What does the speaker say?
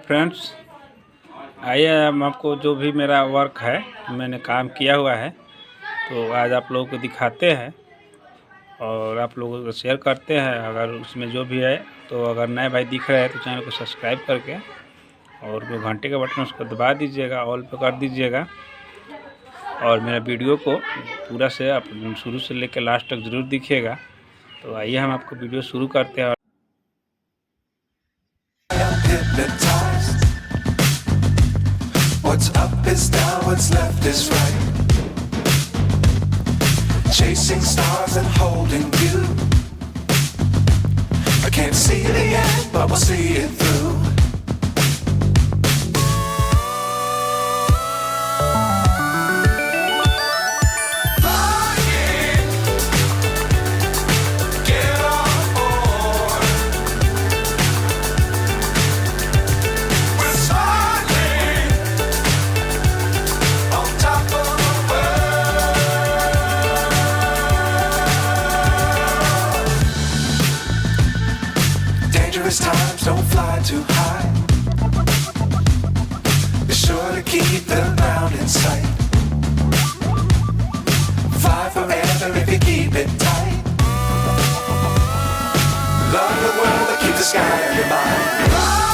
Friends, आइए हम आपको जो भी मेरा वर्क है, मैंने काम किया हुआ है, तो आज आप लोगों को दिखाते हैं और आप लोगों को शेयर करते हैं। अगर उसमें जो भी है, तो अगर नए भाई दिख रहे हैं तो चैनल को सब्सक्राइब करके और जो घंटे का बटन उसको दबा दीजिएगा, ऑल पे कर दीजिएगा और मेरा वीडियो को पूरा से आप शुरू से लेकर लास्ट तक ज़रूर दिखिएगा। तो आइए हम आपको वीडियो शुरू करते हैं। What's up is down, what's left is right. Chasing stars and holding you. I can't see the end, but we'll see it through. Flying, get on board. We're smiling on top of the world. Dangerous times, don't fly too high. Be sure to keep the ground in sight. Fly forever if you keep it tight. Love the world, but keep the sky in your mind.